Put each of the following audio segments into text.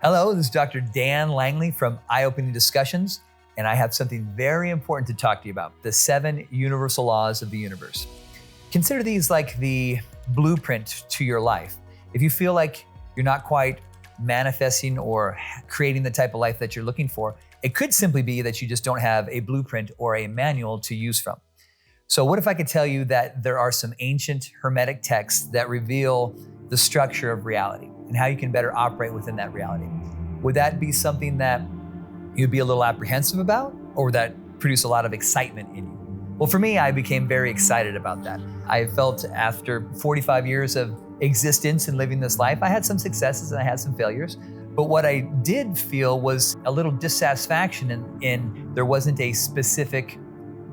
Hello, this is Dr. Dan Langley from Eye-Opening Discussions, and I have something very important to talk to you about, the 7 universal laws of the universe. Consider these like the blueprint to your life. If you feel like you're not quite manifesting or creating the type of life that you're looking for, it could simply be that you just don't have a blueprint or a manual to use from. So what if I could tell you that there are some ancient Hermetic texts that reveal the structure of reality and how you can better operate within that reality? Would that be something that you'd be a little apprehensive about, or would that produce a lot of excitement in you? Well, for me, I became very excited about that. I felt after 45 years of existence and living this life, I had some successes and I had some failures. But what I did feel was a little dissatisfaction in there wasn't a specific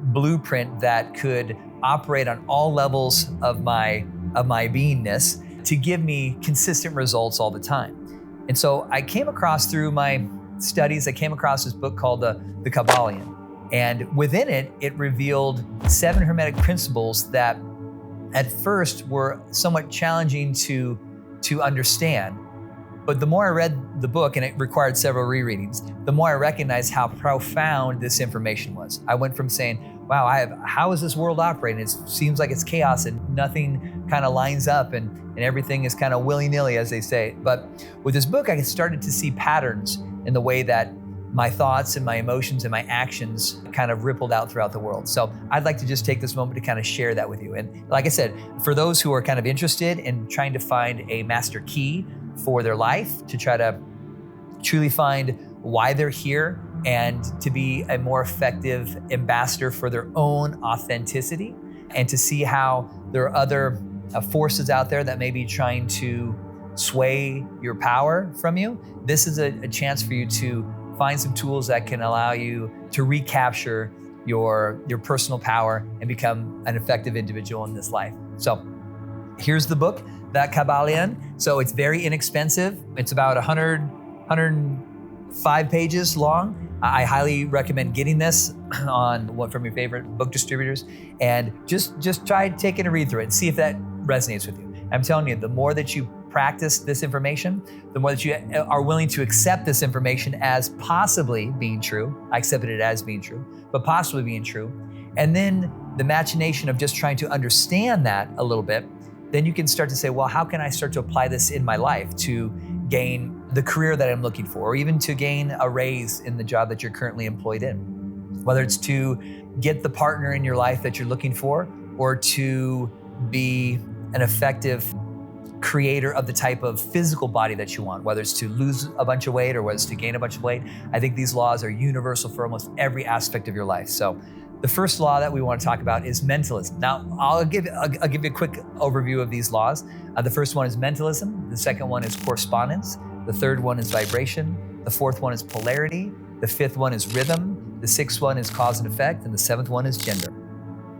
blueprint that could operate on all levels of my beingness to give me consistent results all the time. And so I came across through my studies, I came across this book called the Kybalion. And within it, it revealed 7 Hermetic principles that at first were somewhat challenging to understand. But the more I read the book, and it required several rereadings, the more I recognized how profound this information was. I went from saying, wow, how is this world operating? It seems like it's chaos and nothing kind of lines up and everything is kind of willy-nilly, as they say. But with this book, I started to see patterns in the way that my thoughts and my emotions and my actions kind of rippled out throughout the world. So I'd like to just take this moment to kind of share that with you. And like I said, for those who are kind of interested in trying to find a master key for their life, to try to truly find why they're here and to be a more effective ambassador for their own authenticity, and to see how there are other forces out there that may be trying to sway your power from you, this is a chance for you to find some tools that can allow you to recapture your personal power and become an effective individual in this life. So here's the book, that Kybalion. So it's very inexpensive. It's about 105 pages long. I highly recommend getting this on one from your favorite book distributors, and just try taking a read through it and see if that resonates with you. I'm telling you, the more that you practice this information, the more that you are willing to accept this information as possibly being true. I accepted it as being true, but possibly being true. And then the machination of just trying to understand that a little bit, then you can start to say, well, how can I start to apply this in my life to gain the career that I'm looking for, or even to gain a raise in the job that you're currently employed in? Whether it's to get the partner in your life that you're looking for, or to be an effective creator of the type of physical body that you want, whether it's to lose a bunch of weight or whether it's to gain a bunch of weight. I think these laws are universal for almost every aspect of your life. So the first law that we want to talk about is mentalism. Now, I'll give you a quick overview of these laws. The first one is mentalism. The second one is correspondence. The third one is vibration. The fourth one is polarity. The fifth one is rhythm. The sixth one is cause and effect. And the seventh one is gender.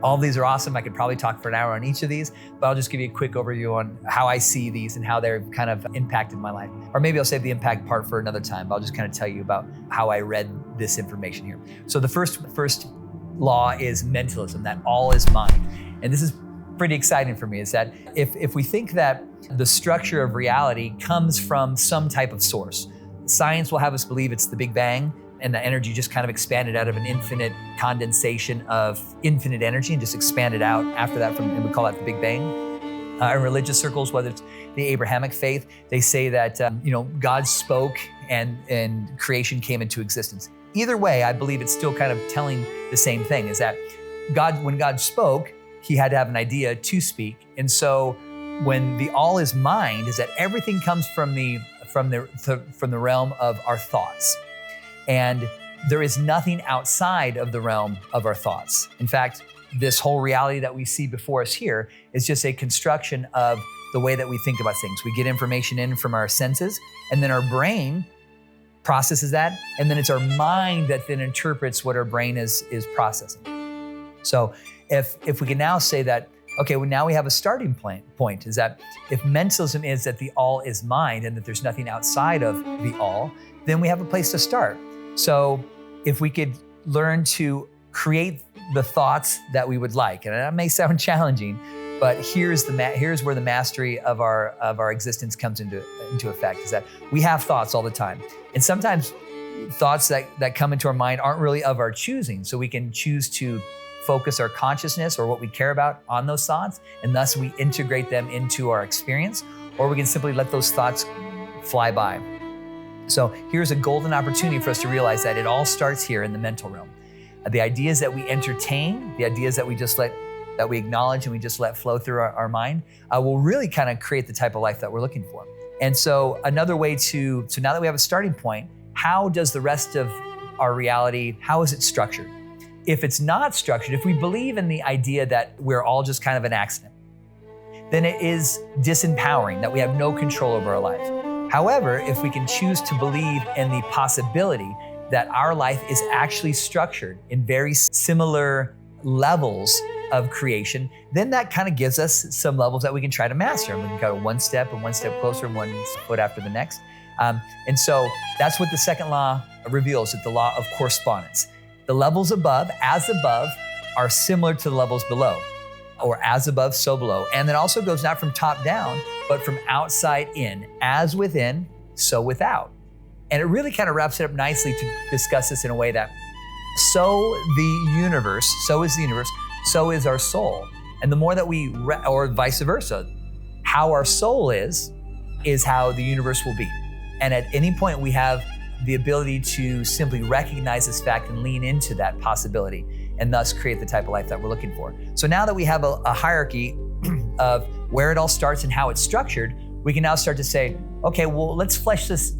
All of these are awesome. I could probably talk for an hour on each of these, but I'll just give you a quick overview on how I see these and how they've kind of impacted my life. Or maybe I'll save the impact part for another time, but I'll just kind of tell you about how I read this information here. So the first law is mentalism, that all is mind. And this is pretty exciting for me, is that if we think that the structure of reality comes from some type of source, science will have us believe it's the Big Bang, and the energy just kind of expanded out of an infinite condensation of infinite energy and just expanded out after that, and we call that the Big Bang. In religious circles, whether it's the Abrahamic faith, they say that God spoke and creation came into existence. Either way, I believe it's still kind of telling the same thing, is that when God spoke, he had to have an idea to speak. And so when the all is mind, is that everything comes from the realm of our thoughts. And there is nothing outside of the realm of our thoughts. In fact, this whole reality that we see before us here is just a construction of the way that we think about things. We get information in from our senses, and then our brain processes that, and then it's our mind that then interprets what our brain is processing. So if we can now say that, okay, well, now we have a starting point, is that if mentalism is that the all is mind and that there's nothing outside of the all, then we have a place to start. So if we could learn to create the thoughts that we would like, and that may sound challenging, But here's where the mastery of our existence comes into effect, is that we have thoughts all the time. And sometimes thoughts that come into our mind aren't really of our choosing. So we can choose to focus our consciousness or what we care about on those thoughts, and thus we integrate them into our experience, or we can simply let those thoughts fly by. So here's a golden opportunity for us to realize that it all starts here in the mental realm. The ideas that we entertain, the ideas that we acknowledge and we just let flow through our mind will really kind of create the type of life that we're looking for. And so another way so now that we have a starting point, how does the rest of our reality, how is it structured? If it's not structured, if we believe in the idea that we're all just kind of an accident, then it is disempowering, that we have no control over our life. However, if we can choose to believe in the possibility that our life is actually structured in very similar levels of creation, then that kind of gives us some levels that we can try to master. And we can go one step closer and one foot after the next. And so that's what the second law reveals, the law of correspondence. The levels above, as above, are similar to the levels below, or as above, so below. And it also goes not from top down, but from outside in, as within, so without. And it really kind of wraps it up nicely to discuss this in a way that so is the universe, so is our soul. And the more that or vice versa, how our soul is how the universe will be. And at any point we have the ability to simply recognize this fact and lean into that possibility, and thus create the type of life that we're looking for. So now that we have a hierarchy of where it all starts and how it's structured, we can now start to say, okay, well, let's flesh this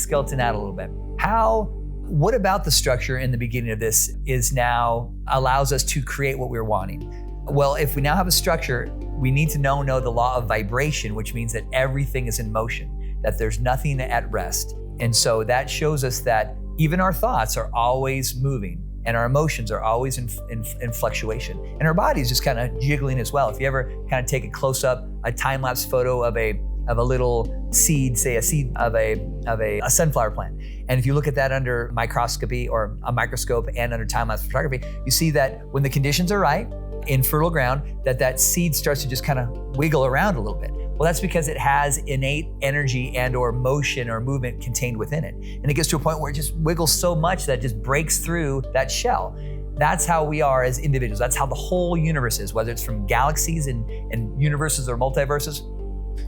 skeleton out a little bit. What about the structure in the beginning of this now allows us to create what we're wanting? Well, if we now have a structure, we need to know the law of vibration, which means that everything is in motion, that there's nothing at rest. And so that shows us that even our thoughts are always moving, and our emotions are always in fluctuation. And our body is just kind of jiggling as well. If you ever kind of take a close-up, a time-lapse photo of a little seed, say a seed of a sunflower plant. And if you look at that under microscopy or a microscope and under time-lapse photography, you see that when the conditions are right, in fertile ground, that seed starts to just kind of wiggle around a little bit. Well, that's because it has innate energy and or motion or movement contained within it. And it gets to a point where it just wiggles so much that it just breaks through that shell. That's how we are as individuals. That's how the whole universe is, whether it's from galaxies and universes or multiverses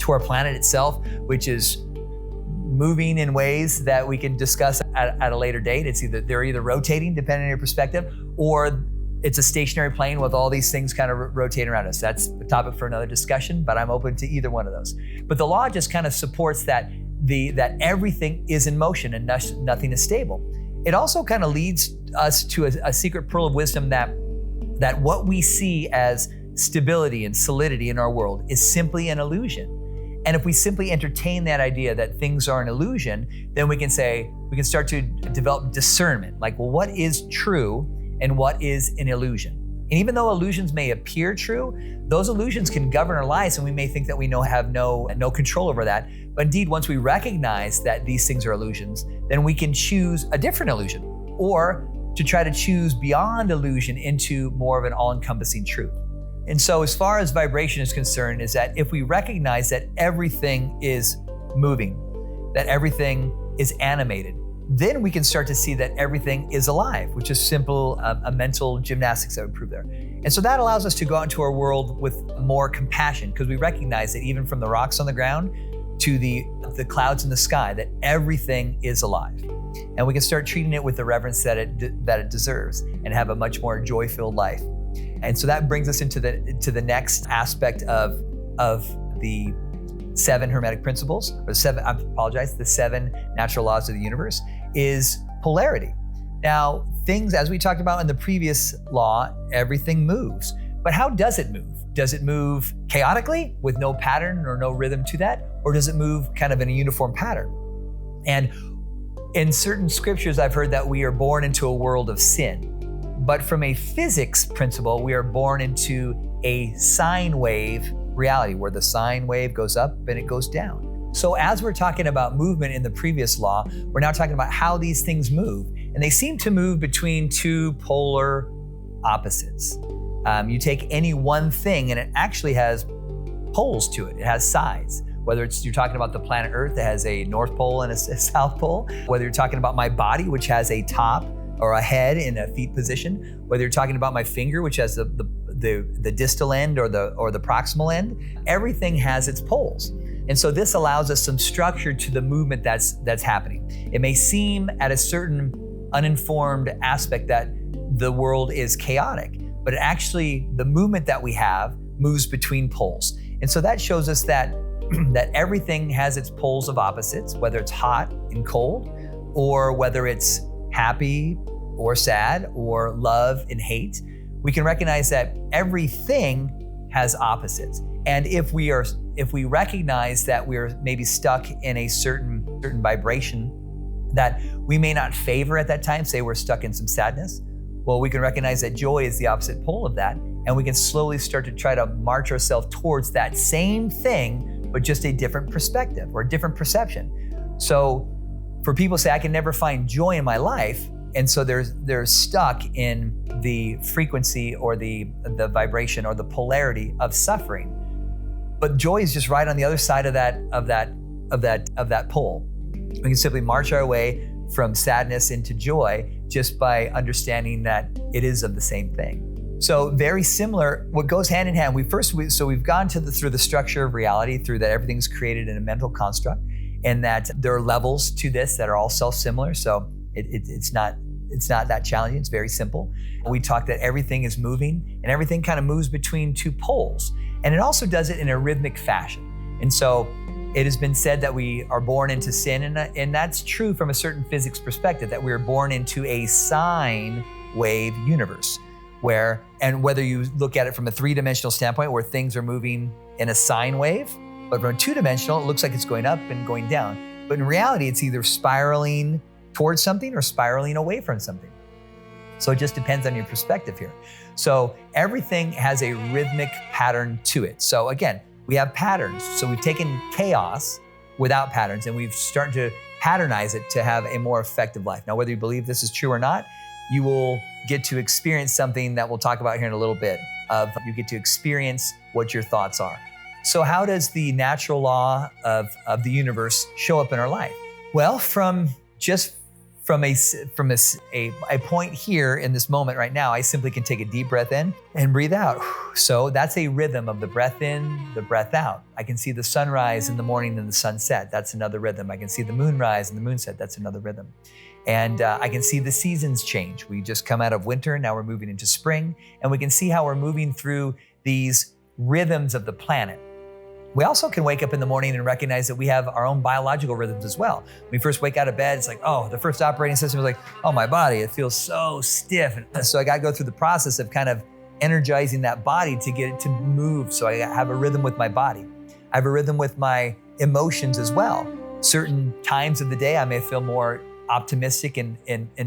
to our planet itself, which is moving in ways that we can discuss at a later date. They're either rotating, depending on your perspective, or it's a stationary plane with all these things kind of rotating around us. That's a topic for another discussion, but I'm open to either one of those. But the law just kind of supports that everything is in motion and nothing is stable. It also kind of leads us to a secret pearl of wisdom that what we see as stability and solidity in our world is simply an illusion. And if we simply entertain that idea that things are an illusion, then we can start to develop discernment. Like, well, what is true and what is an illusion? And even though illusions may appear true, those illusions can govern our lives, and we may think that we have no control over that. But indeed, once we recognize that these things are illusions, then we can choose a different illusion, or to try to choose beyond illusion into more of an all-encompassing truth. And so as far as vibration is concerned, is that if we recognize that everything is moving, that everything is animated, then we can start to see that everything is alive, which is simple a mental gymnastics that would prove there. And so that allows us to go out into our world with more compassion, because we recognize that even from the rocks on the ground to the clouds in the sky, that everything is alive. And we can start treating it with the reverence that it deserves, and have a much more joy-filled life. And so that brings us into the next aspect of the 7 Hermetic Principles, or the 7 natural laws of the universe, is polarity. Now, things, as we talked about in the previous law, everything moves. But how does it move? Does it move chaotically with no pattern or no rhythm to that? Or does it move kind of in a uniform pattern? And in certain scriptures, I've heard that we are born into a world of sin. But from a physics principle, we are born into a sine wave reality, where the sine wave goes up and it goes down. So as we're talking about movement in the previous law, we're now talking about how these things move. And they seem to move between two polar opposites. You take any one thing and it actually has poles to it. It has sides. Whether it's you're talking about the planet Earth that has a North Pole and a South Pole, whether you're talking about my body, which has a top or a head in a feet position, whether you're talking about my finger, which has the distal end or the proximal end, everything has its poles. And so this allows us some structure to the movement that's happening. It may seem at a certain uninformed aspect that the world is chaotic, but actually the movement that we have moves between poles. And so that shows us that everything has its poles of opposites, whether it's hot and cold, or whether it's happy or sad, or love and hate. We can recognize that everything has opposites. And if we recognize that we're maybe stuck in a certain vibration that we may not favor at that time, say we're stuck in some sadness, well, we can recognize that joy is the opposite pole of that, and we can slowly start to try to march ourselves towards that same thing, but just a different perspective or a different perception. So for people say, I can never find joy in my life, and so they're stuck in the frequency or the vibration or the polarity of suffering. But joy is just right on the other side of that pole. We can simply march our way from sadness into joy just by understanding that it is of the same thing. So very similar, what goes hand in hand. We've gone through the structure of reality, through that everything's created in a mental construct, and that there are levels to this that are all self-similar. So it's not that challenging. It's very simple. We talked that everything is moving, and everything kind of moves between two poles, and it also does it in a rhythmic fashion. And so it has been said that we are born into sin, and that's true from a certain physics perspective, that we are born into a sine wave universe, whether you look at it from a three-dimensional standpoint where things are moving in a sine wave, but from a two-dimensional, it looks like it's going up and going down. But in reality, it's either spiraling towards something or spiraling away from something. So it just depends on your perspective here. So everything has a rhythmic pattern to it. So again, we have patterns. So we've taken chaos without patterns and we've started to patternize it to have a more effective life. Now, whether you believe this is true or not, you will get to experience something that we'll talk about here in a little bit. You get to experience what your thoughts are. So how does the natural law of the universe show up in our life? Well, from a point here in this moment right now, I simply can take a deep breath in and breathe out. So that's a rhythm of the breath in, the breath out. I can see the sunrise in the morning and the sunset. That's another rhythm. I can see the moonrise and the moonset. That's another rhythm. And I can see the seasons change. We just come out of winter, now we're moving into spring, and we can see how we're moving through these rhythms of the planet. We also can wake up in the morning and recognize that we have our own biological rhythms as well. When we first wake out of bed, it's like, the first operating system is like, my body, it feels so stiff. And so I got to go through the process of kind of energizing that body to get it to move. So I have a rhythm with my body. I have a rhythm with my emotions as well. Certain times of the day, I may feel more optimistic and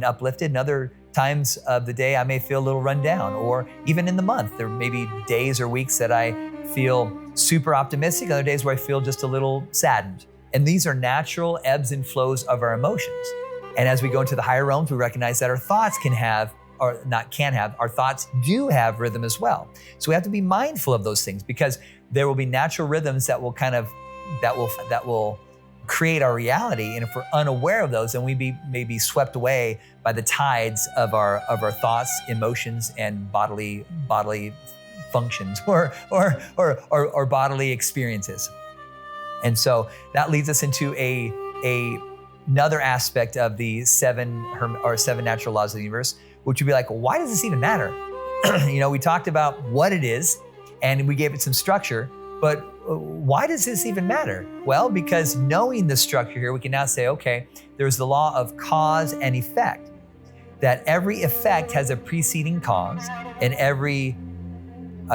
uplifted, and other times of the day, I may feel a little run down, or even in the month, there may be days or weeks that I feel super optimistic, other days where I feel just a little saddened. And these are natural ebbs and flows of our emotions. And as we go into the higher realms, we recognize that our thoughts our thoughts do have rhythm as well. So we have to be mindful of those things, because there will be natural rhythms that will create our reality. And if we're unaware of those, then we may be swept away by the tides of our thoughts, emotions, and bodily functions or bodily experiences. And so that leads us into another aspect of the seven natural laws of the universe, which would be like, why does this even matter? We talked about what it is and we gave it some structure, but why does this even matter? Well, because knowing the structure here, we can now say, okay, there's the law of cause and effect, that every effect has a preceding cause and every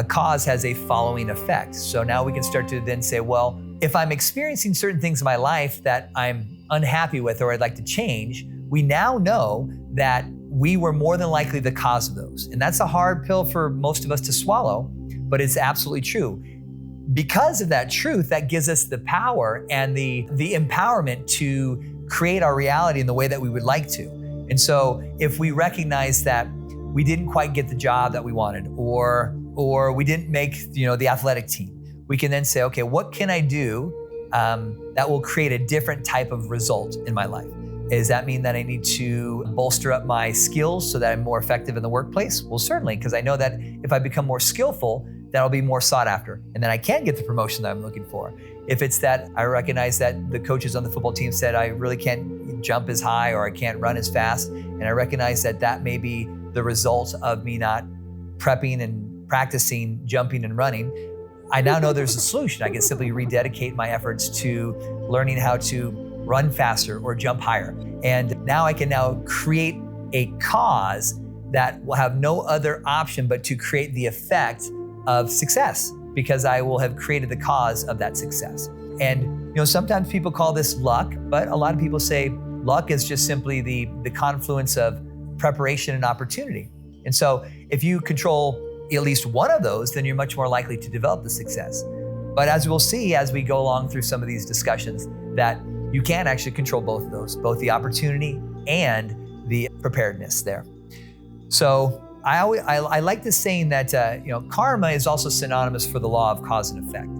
cause has a following effect. So now we can start to then say, well, if I'm experiencing certain things in my life that I'm unhappy with or I'd like to change, we now know that we were more than likely the cause of those. And that's a hard pill for most of us to swallow, but it's absolutely true. Because of that truth, that gives us the power and the empowerment to create our reality in the way that we would like to. And so if we recognize that we didn't quite get the job that we wanted, or we didn't make the athletic team. We can then say, okay, what can I do that will create a different type of result in my life? Does that mean that I need to bolster up my skills so that I'm more effective in the workplace? Well, certainly, because I know that if I become more skillful, that'll be more sought after, and then I can get the promotion that I'm looking for. If it's that I recognize that the coaches on the football team said I really can't jump as high or I can't run as fast, and I recognize that that may be the result of me not prepping and practicing jumping and running, I now know there's a solution. I can simply rededicate my efforts to learning how to run faster or jump higher. And now I can create a cause that will have no other option but to create the effect of success, because I will have created the cause of that success. And sometimes people call this luck, but a lot of people say luck is just simply the confluence of preparation and opportunity. And so if you control at least one of those, then you're much more likely to develop the success. But as we'll see as we go along through some of these discussions, that you can actually control both of those, both the opportunity and the preparedness there. So I like this saying that karma is also synonymous for the law of cause and effect.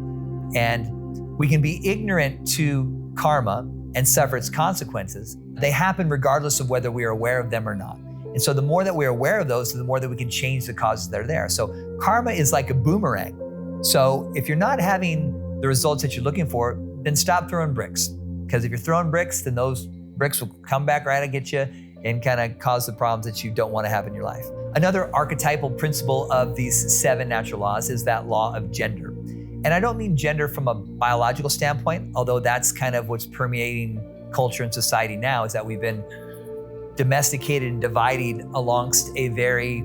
And we can be ignorant to karma and suffer its consequences. They happen regardless of whether we are aware of them or not. And so the more that we're aware of those, the more that we can change the causes that are there. So karma is like a boomerang. So if you're not having the results that you're looking for, then stop throwing bricks. Because if you're throwing bricks, then those bricks will come back right at you and kind of cause the problems that you don't want to have in your life. Another archetypal principle of these 7 natural laws is that law of gender. And I don't mean gender from a biological standpoint, although that's kind of what's permeating culture and society now, is that we've been domesticated and divided amongst a very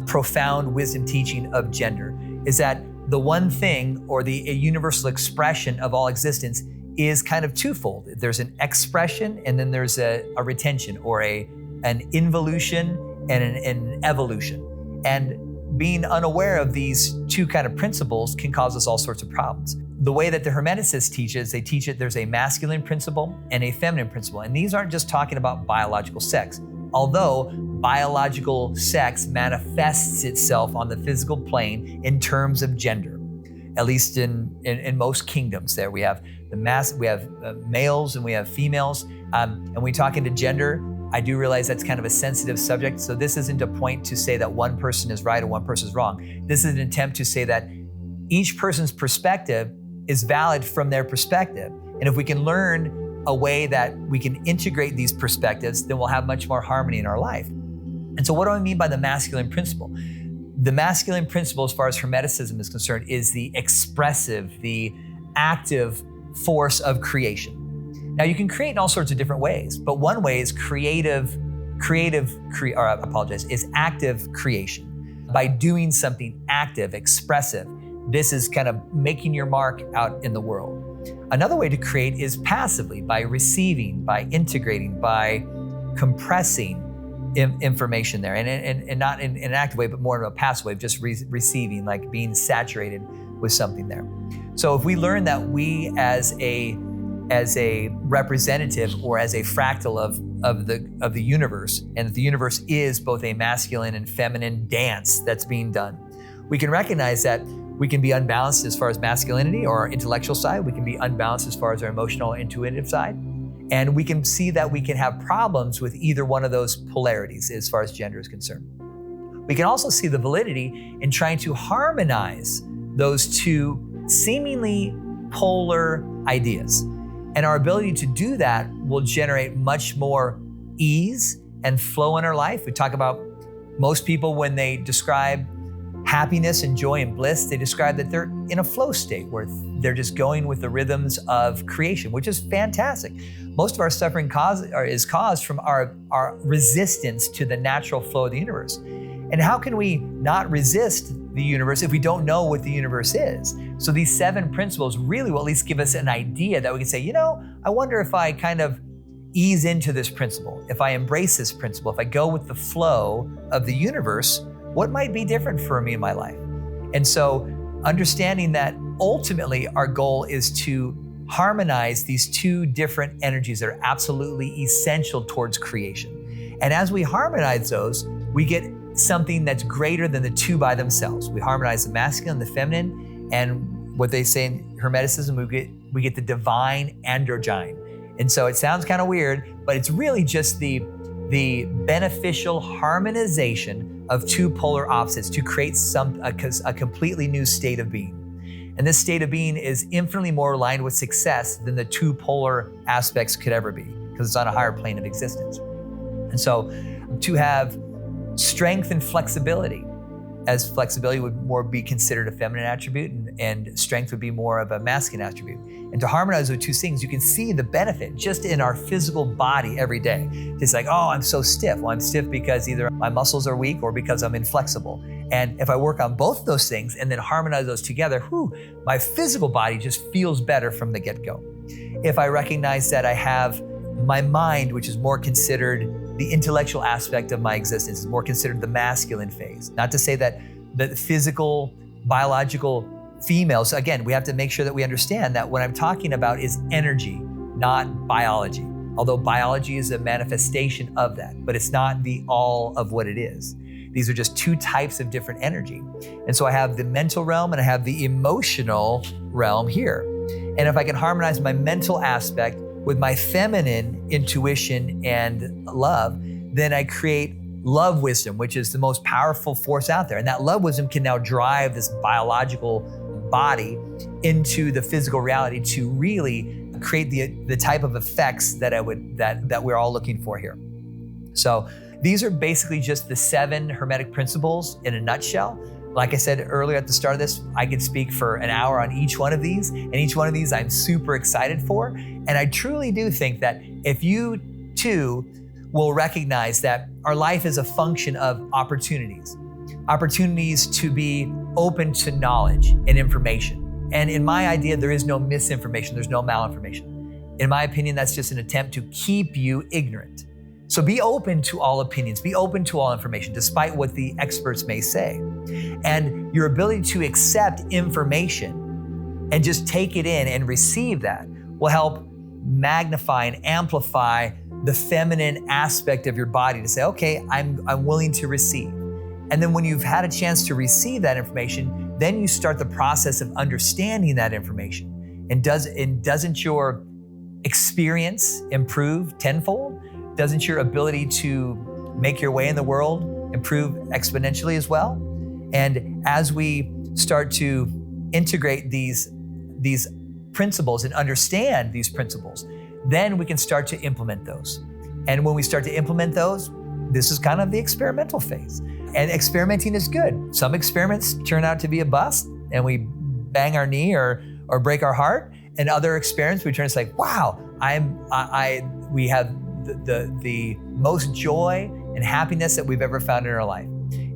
profound wisdom teaching of gender, is that the one thing or a universal expression of all existence is kind of twofold. There's an expression and then there's a retention, or an involution and an evolution. And being unaware of these two kind of principles can cause us all sorts of problems. The way that the Hermeticists teach it, they teach it there's a masculine principle and a feminine principle. And these aren't just talking about biological sex, although biological sex manifests itself on the physical plane in terms of gender, at least in most kingdoms. There we have males and we have females. And when we talk into gender, I do realize that's kind of a sensitive subject. So this isn't a point to say that one person is right or one person is wrong. This is an attempt to say that each person's perspective is valid from their perspective. And if we can learn a way that we can integrate these perspectives, then we'll have much more harmony in our life. And so what do I mean by the masculine principle? The masculine principle, as far as Hermeticism is concerned, is the expressive, the active force of creation. Now you can create in all sorts of different ways, but one way is is active creation. By doing something active, expressive, this is kind of making your mark out in the world. Another way to create is passively, by receiving, by integrating, by compressing information there, and not in an active way, but more in a passive way, just receiving, like being saturated with something there. So if we learn that we as a representative or as a fractal of the universe, and that the universe is both a masculine and feminine dance that's being done, we can recognize that we can be unbalanced as far as masculinity or our intellectual side. We can be unbalanced as far as our emotional, intuitive side. And we can see that we can have problems with either one of those polarities as far as gender is concerned. We can also see the validity in trying to harmonize those two seemingly polar ideas. And our ability to do that will generate much more ease and flow in our life. We talk about most people, when they describe happiness and joy and bliss, they describe that they're in a flow state where they're just going with the rhythms of creation, which is fantastic. Most of our suffering is caused from our resistance to the natural flow of the universe. And how can we not resist the universe if we don't know what the universe is? So these 7 principles really will at least give us an idea that we can say, I wonder if I kind of ease into this principle, if I embrace this principle, if I go with the flow of the universe, what might be different for me in my life? And so understanding that ultimately our goal is to harmonize these 2 different energies that are absolutely essential towards creation. And as we harmonize those, we get something that's greater than the two by themselves. We harmonize the masculine and the feminine, and what they say in Hermeticism, we get the divine androgyne. And so it sounds kind of weird, but it's really just the beneficial harmonization of two polar opposites to create a completely new state of being. And this state of being is infinitely more aligned with success than the two polar aspects could ever be, because it's on a higher plane of existence. And so to have strength and flexibility, as flexibility would more be considered a feminine attribute and strength would be more of a masculine attribute. And to harmonize those two things, you can see the benefit just in our physical body every day. It's like, oh, I'm so stiff. Well, I'm stiff because either my muscles are weak or because I'm inflexible. And if I work on both those things and then harmonize those together, my physical body just feels better from the get-go. If I recognize that I have my mind, which is more considered the intellectual aspect of my existence, is more considered the masculine phase. Not to say that the physical, biological females, again, we have to make sure that we understand that what I'm talking about is energy, not biology. Although biology is a manifestation of that, but it's not the all of what it is. These are just two types of different energy. And so I have the mental realm and I have the emotional realm here. And if I can harmonize my mental aspect with my feminine intuition and love, then I create love wisdom, which is the most powerful force out there. And that love wisdom can now drive this biological body into the physical reality to really create the type of effects that we're all looking for here. So these are basically just the 7 Hermetic principles in a nutshell. Like I said earlier at the start of this, I could speak for an hour on each one of these, and each one of these I'm super excited for. And I truly do think that if you too will recognize that our life is a function of opportunities to be open to knowledge and information. And in my idea, there is no misinformation, there's no malinformation. In my opinion, that's just an attempt to keep you ignorant. So be open to all opinions, be open to all information, despite what the experts may say. And your ability to accept information and just take it in and receive that will help magnify and amplify the feminine aspect of your body to say, okay, I'm willing to receive. And then when you've had a chance to receive that information, then you start the process of understanding that information. And doesn't your experience improve tenfold? Doesn't your ability to make your way in the world improve exponentially as well? And as we start to integrate these principles and understand these principles, then we can start to implement those. And when we start to implement those, this is kind of the experimental phase. And experimenting is good. Some experiments turn out to be a bust and we bang our knee or break our heart. And other experiments, we turn, it's like, wow, we have the most joy and happiness that we've ever found in our life.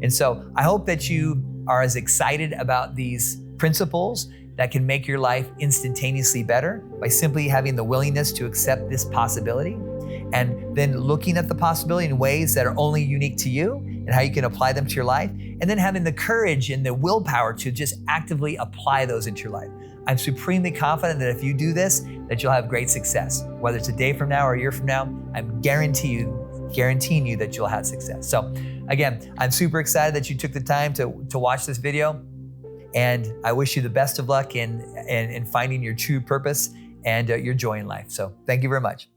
And so I hope that you are as excited about these principles that can make your life instantaneously better by simply having the willingness to accept this possibility and then looking at the possibility in ways that are only unique to you and how you can apply them to your life, and then having the courage and the willpower to just actively apply those into your life. I'm supremely confident that if you do this, that you'll have great success. Whether it's a day from now or a year from now, I'm guaranteeing you that you'll have success. So again, I'm super excited that you took the time to watch this video, and I wish you the best of luck in finding your true purpose and your joy in life. So thank you very much.